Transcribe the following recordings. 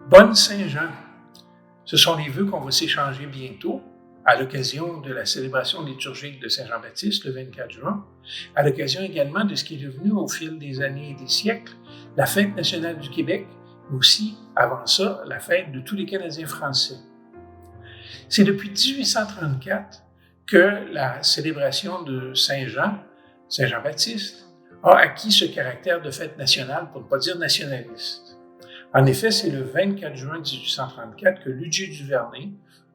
Bonne Saint-Jean. Ce sont les vœux qu'on va s'échanger bientôt à l'occasion de la célébration liturgique de Saint-Jean-Baptiste le 24 juin, à l'occasion également de ce qui est devenu au fil des années et des siècles la fête nationale du Québec, mais aussi, avant ça, la fête de tous les Canadiens français. C'est depuis 1834 que la célébration de Saint-Jean, Saint-Jean-Baptiste, a acquis ce caractère de fête nationale, pour ne pas dire nationaliste. En effet, c'est le 24 juin 1834 que Ludger Duvernay,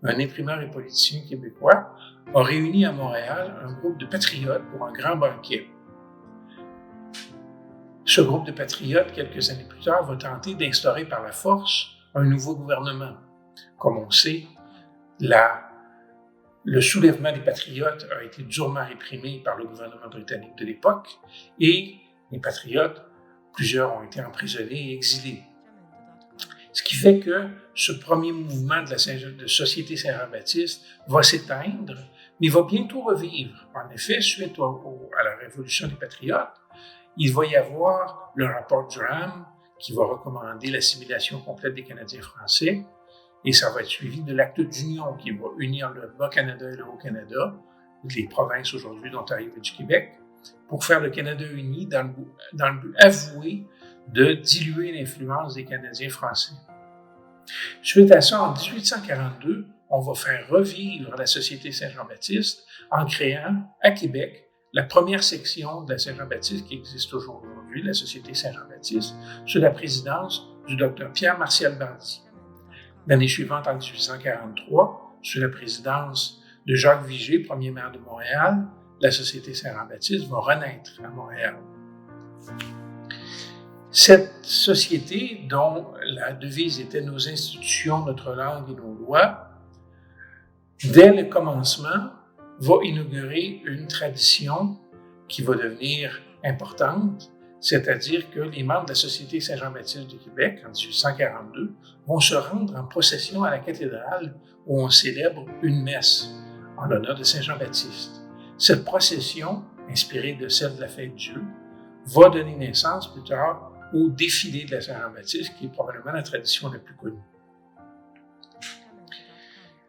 un imprimeur et politicien québécois, a réuni à Montréal un groupe de patriotes pour un grand banquet. Ce groupe de patriotes, quelques années plus tard, va tenter d'instaurer par la force un nouveau gouvernement. Comme on sait, le soulèvement des patriotes a été durement réprimé par le gouvernement britannique de l'époque et les patriotes, plusieurs ont été emprisonnés et exilés. Ce qui fait que ce premier mouvement de Société Saint-Jean-Baptiste va s'éteindre, mais va bientôt revivre. En effet, suite à la Révolution des Patriotes, il va y avoir le rapport Durham qui va recommander l'assimilation complète des Canadiens français, et ça va être suivi de l'acte d'union qui va unir le Bas-Canada et le Haut-Canada, les provinces aujourd'hui d'Ontario et du Québec, pour faire le Canada uni dans le but avoué de diluer l'influence des Canadiens français. Suite à ça, en 1842, on va faire revivre la Société Saint-Jean-Baptiste en créant à Québec la première section de la Saint-Jean-Baptiste qui existe aujourd'hui, la Société Saint-Jean-Baptiste, sous la présidence du Dr Pierre Martial Bardy. L'année suivante, en 1843, sous la présidence de Jacques Vigée, premier maire de Montréal, la Société Saint-Jean-Baptiste va renaître à Montréal. Cette société, dont la devise était « Nos institutions, notre langue et nos lois », dès le commencement, va inaugurer une tradition qui va devenir importante, c'est-à-dire que les membres de la Société Saint-Jean-Baptiste de Québec, en 1842, vont se rendre en procession à la cathédrale où on célèbre une messe en l'honneur de Saint-Jean-Baptiste. Cette procession, inspirée de celle de la Fête Dieu, va donner naissance plus tard au défilé de la Saint-Jean-Baptiste, qui est probablement la tradition la plus connue.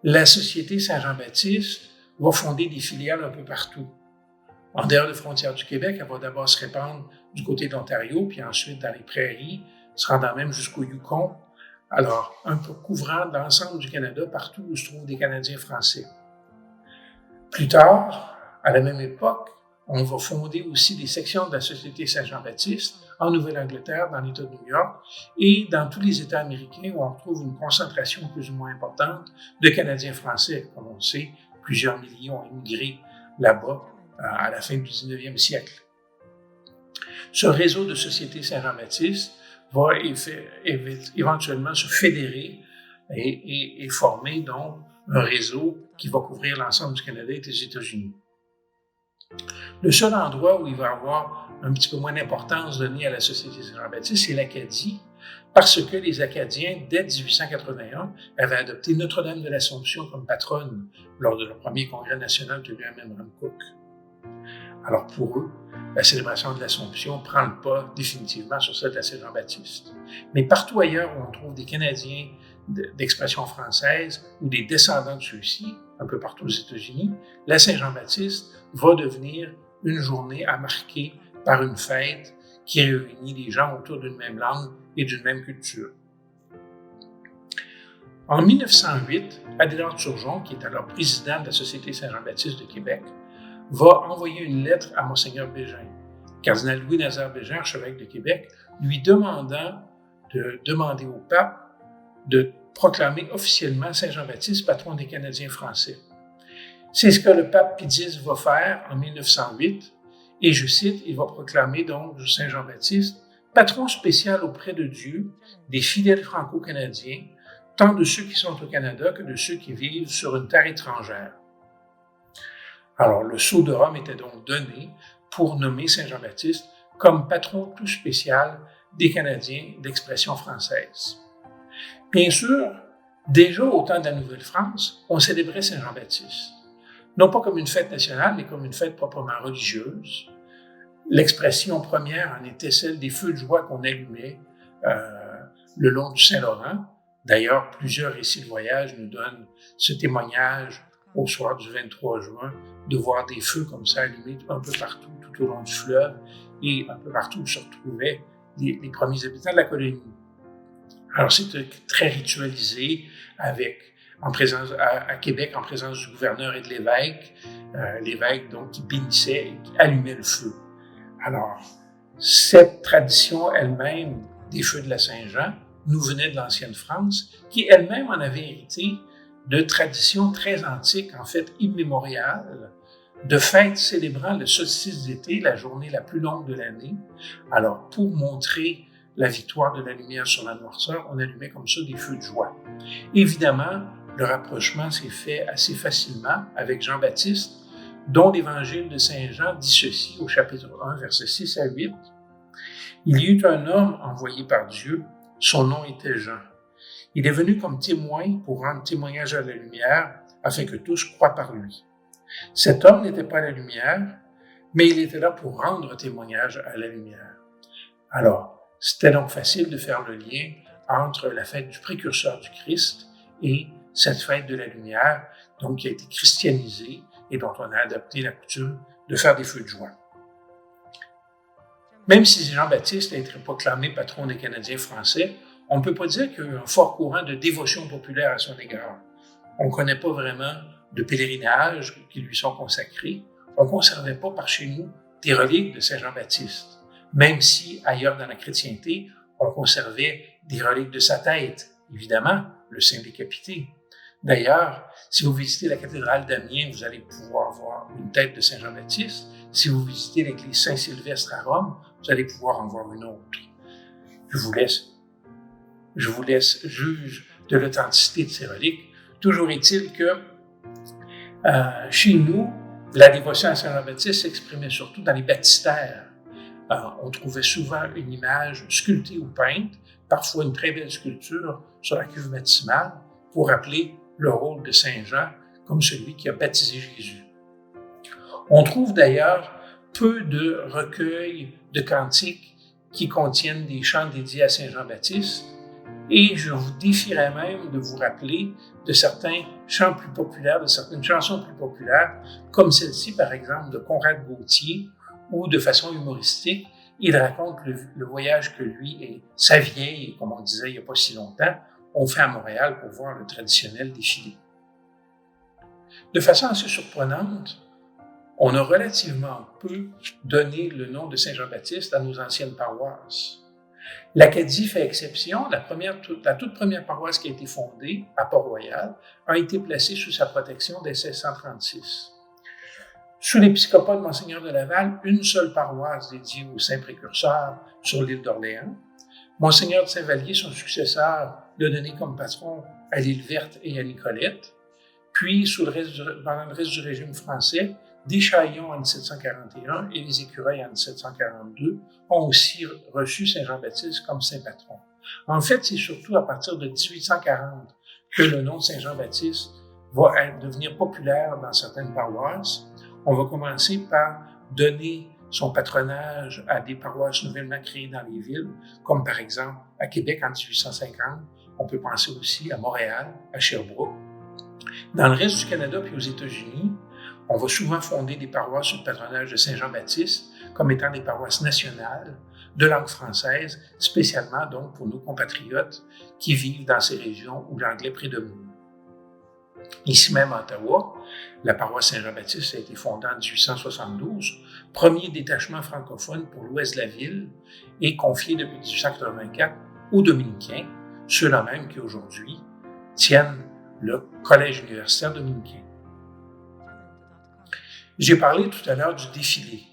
La Société Saint-Jean-Baptiste va fonder des filiales un peu partout. En dehors des frontières du Québec, elle va d'abord se répandre du côté de l'Ontario, puis ensuite dans les prairies, se rendant même jusqu'au Yukon. Alors, un peu couvrant l'ensemble du Canada, partout où se trouvent des Canadiens français. Plus tard, à la même époque, on va fonder aussi des sections de la Société Saint-Jean-Baptiste en Nouvelle-Angleterre, dans l'État de New York, et dans tous les États américains où on retrouve une concentration plus ou moins importante de Canadiens français. Comme on le sait, plusieurs milliers ont immigré là-bas à la fin du 19e siècle. Ce réseau de Société Saint-Jean-Baptiste va éventuellement se fédérer et former donc un réseau qui va couvrir l'ensemble du Canada et des États-Unis. Le seul endroit où il va y avoir un petit peu moins d'importance donnée à la Société Saint-Jean-Baptiste, c'est l'Acadie, parce que les Acadiens, dès 1881, avaient adopté Notre-Dame de l'Assomption comme patronne lors de leur premier congrès national tenu à Memramcook. Alors pour eux, la célébration de l'Assomption prend le pas définitivement sur celle de la Saint-Jean-Baptiste. Mais partout ailleurs où on trouve des Canadiens d'expression française ou des descendants de ceux-ci, un peu partout aux États-Unis, la Saint-Jean-Baptiste va devenir une journée à marquer par une fête qui réunit les gens autour d'une même langue et d'une même culture. En 1908, Adélard Turgeon, qui est alors président de la Société Saint-Jean-Baptiste de Québec, va envoyer une lettre à Monseigneur Bégin. Cardinal Louis-Nazaire Bégin, archevêque de Québec, lui demandant de demander au pape de proclamer officiellement Saint-Jean-Baptiste patron des Canadiens français. C'est ce que le pape Pie X va faire en 1908, et je cite, il va proclamer donc Saint-Jean-Baptiste patron spécial auprès de Dieu des fidèles franco-canadiens, tant de ceux qui sont au Canada que de ceux qui vivent sur une terre étrangère. Alors, le sceau de Rome était donc donné pour nommer Saint-Jean-Baptiste comme patron tout spécial des Canadiens d'expression française. Bien sûr, déjà au temps de la Nouvelle-France, on célébrait Saint-Jean-Baptiste, non pas comme une fête nationale, mais comme une fête proprement religieuse. L'expression première en était celle des feux de joie qu'on allumait le long du Saint-Laurent D'ailleurs, plusieurs récits de voyage nous donnent ce témoignage au soir du 23 juin, de voir des feux comme ça allumés un peu partout, tout au long du fleuve, et un peu partout où se retrouvaient les premiers habitants de la colonie. Alors, c'est très ritualisé en présence, à Québec, en présence du gouverneur et de l'évêque. L'évêque, donc, qui bénissait et qui allumait le feu. Alors, cette tradition elle-même des feux de la Saint-Jean nous venait de l'ancienne France, qui elle-même en avait hérité de traditions très antiques, en fait immémoriales, de fêtes célébrant le solstice d'été, la journée la plus longue de l'année. Alors, pour montrer la victoire de la lumière sur la noirceur, on allumait comme ça des feux de joie. Évidemment, le rapprochement s'est fait assez facilement avec Jean-Baptiste, dont l'évangile de Saint Jean dit ceci au chapitre 1, versets 6 à 8. « Il y eut un homme envoyé par Dieu, son nom était Jean. Il est venu comme témoin pour rendre témoignage à la lumière, afin que tous croient par lui. Cet homme n'était pas la lumière, mais il était là pour rendre témoignage à la lumière. » Alors, c'était donc facile de faire le lien entre la fête du précurseur du Christ et cette fête de la lumière, donc qui a été christianisée et dont on a adopté la coutume de faire des feux de joie. Même si Jean-Baptiste a été proclamé patron des Canadiens français, on ne peut pas dire qu'il y a eu un fort courant de dévotion populaire à son égard. On ne connaît pas vraiment de pèlerinages qui lui sont consacrés. On ne conservait pas par chez nous des reliques de Saint Jean-Baptiste, même si ailleurs dans la chrétienté, on conservait des reliques de sa tête, évidemment, le saint décapité. D'ailleurs, si vous visitez la cathédrale d'Amiens, vous allez pouvoir voir une tête de Saint Jean-Baptiste. Si vous visitez l'église Saint-Sylvestre à Rome, vous allez pouvoir en voir une autre. Je vous laisse juge de l'authenticité de ces reliques. Toujours est-il que chez nous, la dévotion à Saint Jean-Baptiste s'exprimait surtout dans les baptistères. On trouvait souvent une image sculptée ou peinte, parfois une très belle sculpture sur la cuve baptismale pour rappeler le rôle de Saint Jean comme celui qui a baptisé Jésus. On trouve d'ailleurs peu de recueils de cantiques qui contiennent des chants dédiés à Saint Jean-Baptiste, et je vous défierais même de vous rappeler de certains chants plus populaires, de certaines chansons plus populaires, comme celle-ci par exemple de Conrad Gauthier, où de façon humoristique, il raconte le voyage que lui et sa vieille, comme on disait il n'y a pas si longtemps, ont fait à Montréal pour voir le traditionnel défilé. De façon assez surprenante, on a relativement peu donné le nom de Saint Jean-Baptiste à nos anciennes paroisses. L'Acadie fait exception. La toute première paroisse qui a été fondée à Port-Royal a été placée sous sa protection dès 1636. Sous l'épiscopat de Monseigneur de Laval, une seule paroisse dédiée au Saint Précurseur sur l'île d'Orléans. Monseigneur de Saint-Vallier, son successeur, l'a donné comme patron à l'île Verte et à Nicolette. Puis, pendant le reste du régime français, des Chaillons en 1741 et les Écureuils en 1742 ont aussi reçu Saint Jean-Baptiste comme saint patron. En fait, c'est surtout à partir de 1840 que le nom de Saint Jean-Baptiste va devenir populaire dans certaines paroisses. On va commencer par donner son patronage à des paroisses nouvellement créées dans les villes, comme par exemple à Québec en 1850. On peut penser aussi à Montréal, à Sherbrooke. Dans le reste du Canada puis aux États-Unis, on va souvent fonder des paroisses sous le patronage de Saint Jean-Baptiste comme étant des paroisses nationales de langue française, spécialement donc pour nos compatriotes qui vivent dans ces régions où l'anglais prédomine. Ici même à Ottawa, la paroisse Saint-Jean-Baptiste a été fondée en 1872, premier détachement francophone pour l'ouest de la ville et confié depuis 1884 aux Dominicains, ceux-là même qui aujourd'hui tiennent le Collège universitaire dominicain. J'ai parlé tout à l'heure du défilé.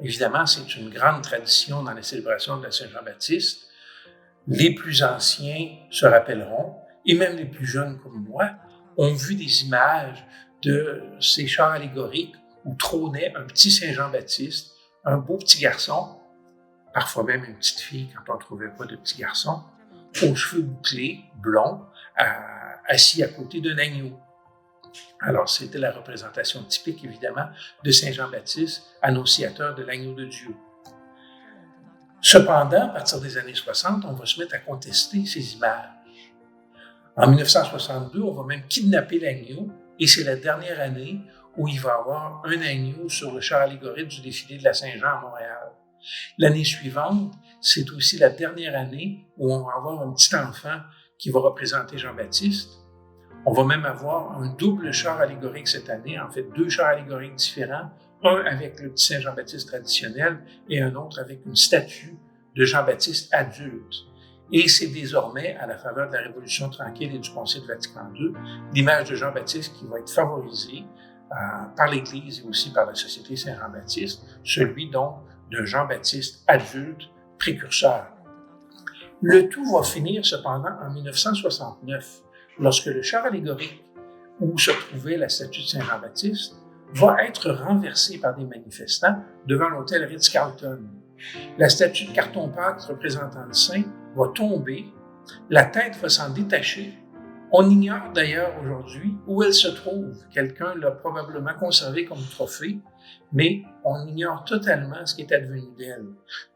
Évidemment, c'est une grande tradition dans la célébration de la Saint-Jean-Baptiste. Les plus anciens se rappelleront, et même les plus jeunes comme moi, ont vu des images de ces chars allégoriques où trônait un petit Saint-Jean-Baptiste, un beau petit garçon, parfois même une petite fille quand on ne trouvait pas de petit garçon, aux cheveux bouclés, blonds, assis à côté d'un agneau. Alors, c'était la représentation typique, évidemment, de Saint Jean-Baptiste, annonciateur de l'agneau de Dieu. Cependant, à partir des années 60, on va se mettre à contester ces images. En 1962, on va même kidnapper l'agneau et c'est la dernière année où il va y avoir un agneau sur le char allégorique du défilé de la Saint-Jean à Montréal. L'année suivante, c'est aussi la dernière année où on va avoir un petit enfant qui va représenter Jean-Baptiste. On va même avoir un double char allégorique cette année, en fait 2 chars allégoriques différents, un avec le petit Saint Jean-Baptiste traditionnel et un autre avec une statue de Jean-Baptiste adulte. Et c'est désormais, à la faveur de la Révolution tranquille et du Concile Vatican II, l'image de Jean-Baptiste qui va être favorisée par l'Église et aussi par la Société Saint-Jean-Baptiste, celui donc d'un Jean-Baptiste adulte précurseur. Le tout va finir cependant en 1969, lorsque le char allégorique où se trouvait la statue de Saint-Jean-Baptiste va être renversé par des manifestants devant l'hôtel Ritz-Carlton. La statue de carton-pâte représentant le saint va tomber, la tête va s'en détacher. On ignore d'ailleurs aujourd'hui où elle se trouve. Quelqu'un l'a probablement conservée comme trophée, mais on ignore totalement ce qui est advenu d'elle.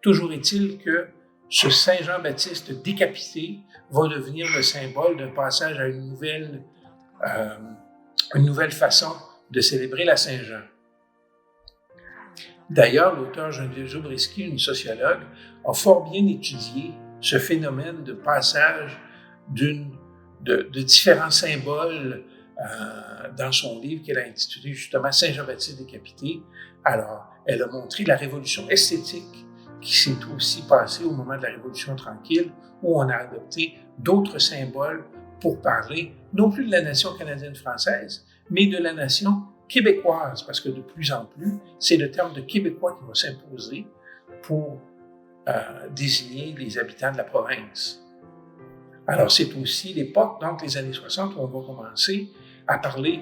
Toujours est-il que ce Saint Jean-Baptiste décapité va devenir le symbole d'un passage à une nouvelle façon de célébrer la Saint-Jean. D'ailleurs, l'auteur Geneviève Zoubrisky, une sociologue, a fort bien étudié ce phénomène de passage de différents symboles dans son livre qu'elle a intitulé justement Saint Jean-Baptiste décapité. Alors, elle a montré la révolution esthétique qui s'est aussi passée au moment de la Révolution tranquille, où on a adopté d'autres symboles pour parler non plus de la nation canadienne-française, mais de la nation québécoise, parce que de plus en plus, c'est le terme de Québécois qui va s'imposer pour désigner les habitants de la province. Alors, c'est aussi l'époque, donc les années 60, où on va commencer à parler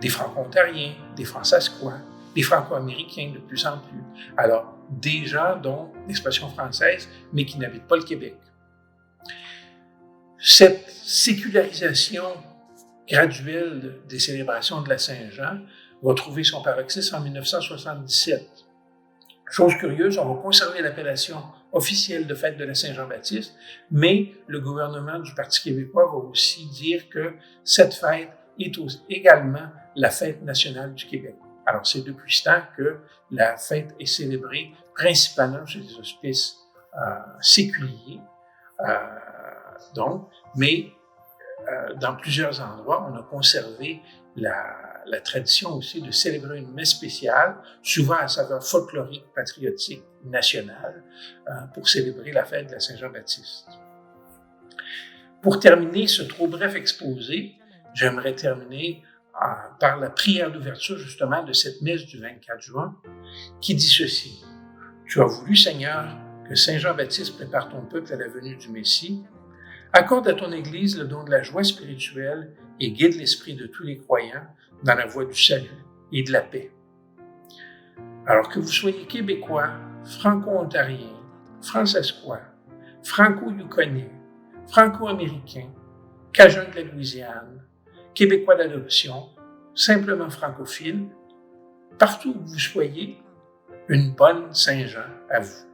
des Franco-Ontariens, des Fransaskois, des Franco-Américains de plus en plus. Alors, des gens dont l'expression française, mais qui n'habitent pas le Québec. Cette sécularisation graduelle des célébrations de la Saint-Jean va trouver son paroxysme en 1977. Chose curieuse, on va conserver l'appellation officielle de fête de la Saint-Jean-Baptiste, mais le gouvernement du Parti québécois va aussi dire que cette fête est également la fête nationale du Québec. Alors, c'est depuis ce temps que la fête est célébrée principalement chez les hospices séculiers, mais dans plusieurs endroits, on a conservé la tradition aussi de célébrer une messe spéciale, souvent à saveur folklorique, patriotique, nationale, pour célébrer la fête de la Saint-Jean-Baptiste. Pour terminer ce trop bref exposé, j'aimerais terminer par la prière d'ouverture justement de cette messe du 24 juin, qui dit ceci. « Tu as voulu, Seigneur, que Saint Jean-Baptiste prépare ton peuple à la venue du Messie. Accorde à ton Église le don de la joie spirituelle et guide l'esprit de tous les croyants dans la voie du salut et de la paix. » Alors que vous soyez Québécois, Franco-Ontariens, Fransaskois, Franco-Yukonais, Franco-Américains, Cajuns de la Louisiane, Québécois d'adoption, simplement francophiles, partout où vous soyez, une bonne Saint-Jean à vous.